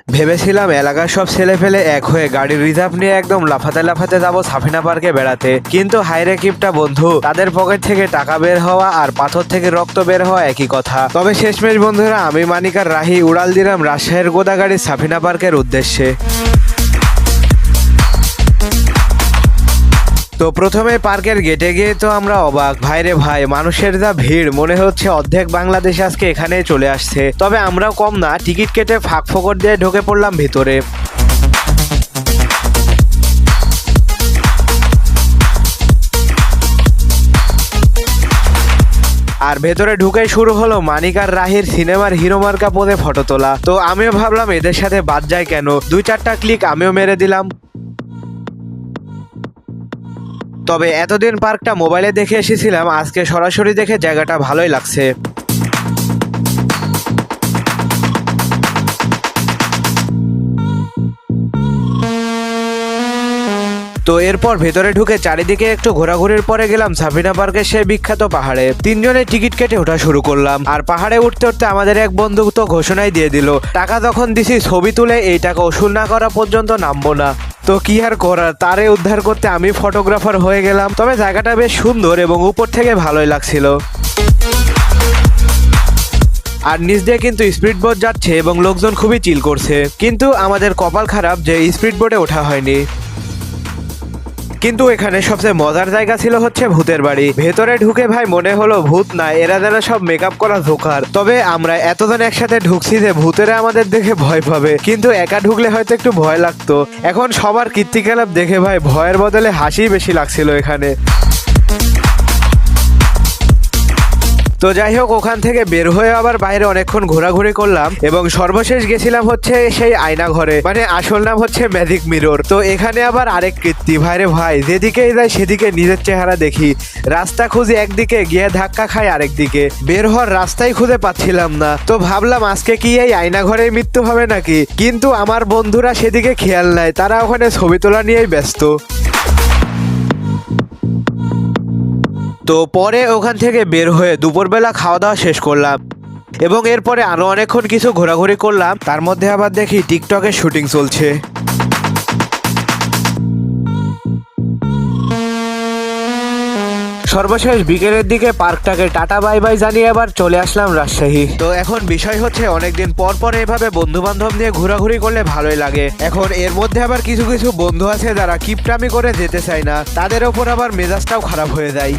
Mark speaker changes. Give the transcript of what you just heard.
Speaker 1: ভেবেছিলাম এলাকার সব ছেলে ফেলে এক হয়ে গাড়ির রিজার্ভ নিয়ে একদম লাফাতে লাফাতে যাবো সাফিনা পার্কে বেড়াতে, কিন্তু হাইরে কিপটা বন্ধু, তাদের পকেট থেকে টাকা বের হওয়া আর পাথর থেকে রক্ত বের হওয়া একই কথা। তবে শেষমেশ বন্ধুরা, আমি মানিক আর রাহি উড়াল দিলাম রাজশাহীর গোদাগাড়ির সাফিনা পার্কের উদ্দেশ্যে। তো প্রথমে পার্কের গেটে গিয়ে তো আমরা অবাক, ভাইরে ভাই, মানুষের যা ভিড়, মনে হচ্ছে অর্ধেক বাংলাদেশ আজকে এখানে চলে আসছে। তবে আমরাও কম না, টিকিট কেটে ফাঁক ফোকর দিয়ে ঢুকে পড়লাম ভিতরে। আর ভেতরে ঢুকেই শুরু হলো মানিক আর রাহির সিনেমার হিরো মার্কা পদে ফটো তোলা। তো আমিও ভাবলাম এদের সাথে বাদ যায় কেন, 2-4টা ক্লিক আমিও মেরে দিলাম। তবে এতদিন পার্কটা মোবাইলে দেখে এসেছিলাম, আজকে সরাসরি দেখে জায়গাটা ভালোই লাগছে। তো এরপর ভেতরে ঢুকে চারিদিকে একটু ঘোরাঘুরির পরে গেলাম সাফিনা পার্কের সেই বিখ্যাত পাহাড়ে। 3 জনে টিকিট কেটে ওঠা শুরু করলাম। আর পাহাড়ে উঠতে উঠতে আমাদের এক বন্ধু তো ঘোষণাই দিয়ে দিল, টাকা যখন দিছি ছবি তুলে এই টাকা ওসুল না করা পর্যন্ত নামবো না। তো কি আর করার, তারে উদ্ধার করতে আমি ফটোগ্রাফার হয়ে গেলাম। তবে জায়গাটা বেশ সুন্দর এবং উপর থেকে ভালোই লাগছিল। আর নিচ দিয়ে কিন্তু স্পিড বোট যাচ্ছে এবং লোকজন খুবই চিল করছে, কিন্তু আমাদের কপাল খারাপ যে স্পিড বোটে ওঠা হয়নি। কিন্তু এখানে সবচেয়ে মজার জায়গা ছিল হচ্ছে ভূতের বাড়ি। ভেতরে ঢুকে ভাই মনে হলো ভূত না, এরা যেন সব মেকআপ করা জোকার। তবে আমরা এতজন একসাথে ঢুকছি যে ভূতেরা আমাদের দেখে ভয় পাবে, কিন্তু একা ঢুকলে হয়তো একটু ভয় লাগতো। এখন সবার কীর্তিকলাপ দেখে ভাই ভয়ের বদলে হাসি বেশি লাগছিল এখানে। তো যাই হোক, ওখান থেকে বের হয়ে আবার বাইরে অনেকক্ষণ ঘোরাঘুরি করলাম এবং সর্বশেষ গেছিলাম হচ্ছে সেই আয়না ঘরে, মানে আসল নাম হচ্ছে ম্যাজিক মিরর। তো এখানে আবার আরেক কীর্তি, ভাইরে ভাই, যেদিকেই যাই সেদিকে নিজের চেহারা দেখি। রাস্তা খুঁজি একদিকে, গিয়ে ধাক্কা খাই আরেক দিকে, বের হওয়ার রাস্তাই খুঁজে পাচ্ছিলাম না। তো ভাবলাম আজকে কি এই আয়না ঘরেই মৃত্যু হবে নাকি, কিন্তু আমার বন্ধুরা সেদিকে খেয়াল নাই, তারা ওখানে ছবি তোলা নিয়েই ব্যস্ত। তো পরে ওখান থেকে বের হয়ে দুপুরবেলা খাওয়া দাওয়া শেষ করলাম এবং এরপরে আরো অনেকক্ষণ কিছু ঘোরাঘুরি করলাম। তার মধ্যে আবার দেখি টিকটকের শুটিং চলছে। সর্বশেষ বিকেলের দিকে পার্কটাকে টাটা বাই বাই জানিয়ে আবার চলে আসলাম রাজশাহী। তো এখন বিষয় হচ্ছে, অনেকদিন পর পর এভাবে বন্ধু বান্ধব নিয়ে ঘোরাঘুরি করলে ভালোই লাগে। এখন এর মধ্যে আবার কিছু কিছু বন্ধু আছে যারা কিপটামি করে যেতে চায় না, তাদের ওপর আবার মেজাজটাও খারাপ হয়ে যায়।